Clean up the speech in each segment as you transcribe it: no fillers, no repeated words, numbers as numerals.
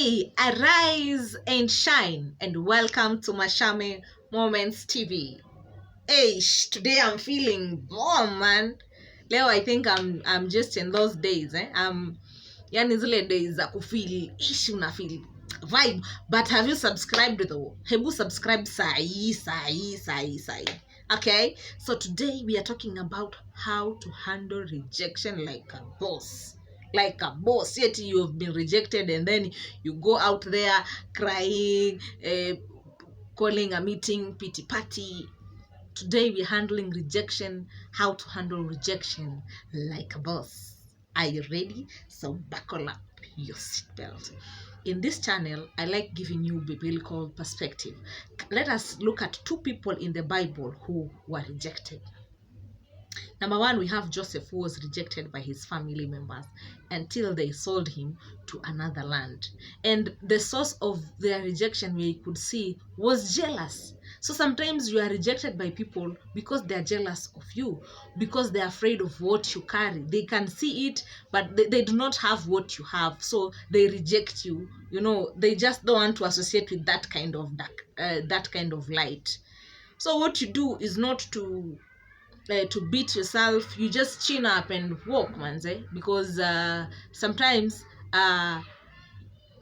Hey, arise and shine, and welcome to Mashame Moments TV. Hey, today I'm feeling bomb, man. Leo I think I'm just in those days, yani zile days za kufeel una feel vibe. But have you subscribed though? Hebu subscribe sai. Okay? So today we are talking about how to handle rejection like a boss. Like a boss. Yet you've been rejected and then you go out there crying, calling a meeting, pity party. Today we're handling rejection, how to handle rejection like a boss. Are you ready? So buckle up your seatbelt. In this channel, I like giving you biblical perspective. Let us look at two people in the Bible who were rejected. Number one, we have Joseph, who was rejected by his family members until they sold him to another land. And the source of their rejection, we could see, was jealous. So sometimes you are rejected by people because they are jealous of you, because they are afraid of what you carry. They can see it, but they do not have what you have. So they reject you. You know, they just don't want to associate with that kind of light. So what you do is not to beat yourself. You just chin up and walk, man, because sometimes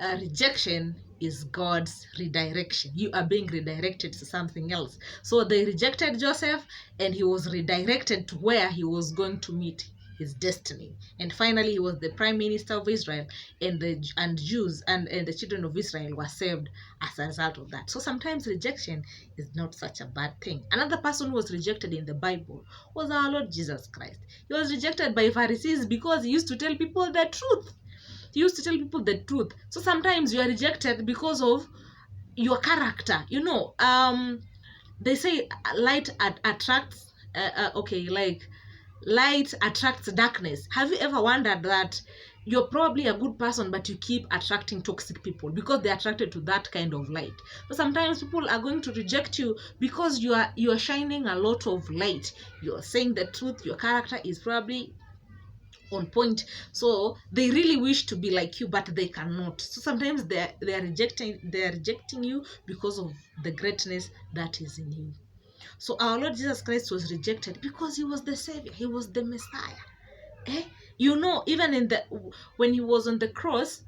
rejection is God's redirection. You are being redirected to something else. So they rejected Joseph and he was redirected to where he was going to meet his destiny. And finally he was the prime minister of Israel, and the Jews and the children of Israel were saved as a result of that. So sometimes rejection is not such a bad thing. Another person who was rejected in the Bible was our Lord Jesus Christ. He was rejected by Pharisees because he used to tell people the truth. He used to tell people the truth. So sometimes you are rejected because of your character. You know, they say light attracts, light attracts darkness. Have you ever wondered that you're probably a good person, but you keep attracting toxic people because they're attracted to that kind of light? So sometimes people are going to reject you because you are shining a lot of light. You're saying the truth. Your character is probably on point, so they really wish to be like you, but they cannot. So sometimes they are rejecting you because of the greatness that is in you. So our Lord Jesus Christ was rejected because he was the Savior, he was the Messiah. You know, even when he was on the cross,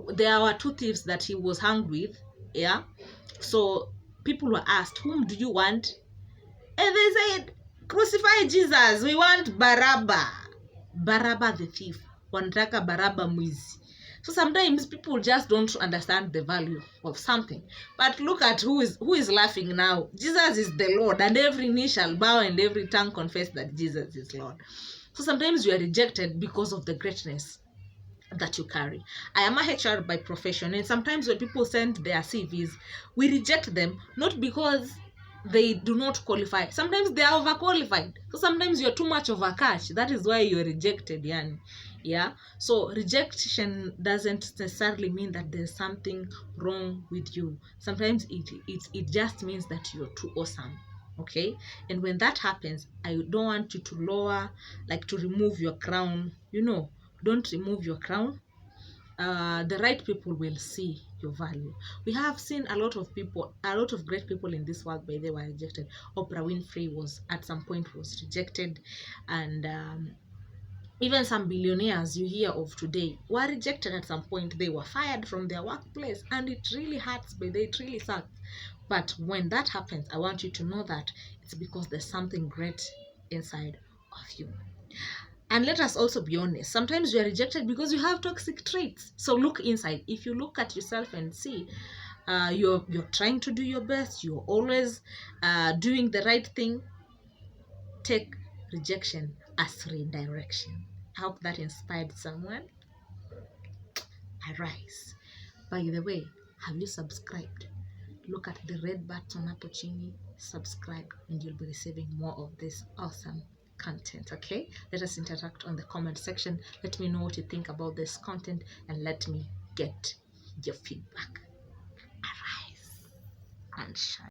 there were two thieves that he was hung with. So people were asked, whom do you want? And they said, crucify Jesus, we want Baraba the thief, wanataka Baraba mwizi. So sometimes people just don't understand the value of something. But look at who is laughing now. Jesus is the Lord, and every knee shall bow and every tongue confess that Jesus is Lord. So sometimes you are rejected because of the greatness that you carry. I am a HR by profession, and sometimes when people send their CVs, we reject them not because they do not qualify. Sometimes they are overqualified. So sometimes you're too much of a catch. That is why you're rejected, yani. Yeah. So rejection doesn't necessarily mean that there's something wrong with you. Sometimes it just means that you're too awesome. Okay. And when that happens, I don't want you to to remove your crown. You know, don't remove your crown. The right people will see your value. We have seen a lot of great people in this world, but they were rejected. Oprah Winfrey was at some point rejected, and even some billionaires you hear of today were rejected at some point. They were fired from their workplace, and it really hurts, but it really sucks. But when that happens, I want you to know that it's because there's something great inside of you. And let us also be honest. Sometimes you are rejected because you have toxic traits. So look inside. If you look at yourself and see you're trying to do your best, you're always doing the right thing, take rejection as redirection. I hope that inspired someone. Arise. By the way, have you subscribed? Look at the red button hapo chini, subscribe, and you'll be receiving more of this awesome content. Okay, let us interact on the comment section. Let me know what you think about this content, and let me get your feedback. Arise and shine.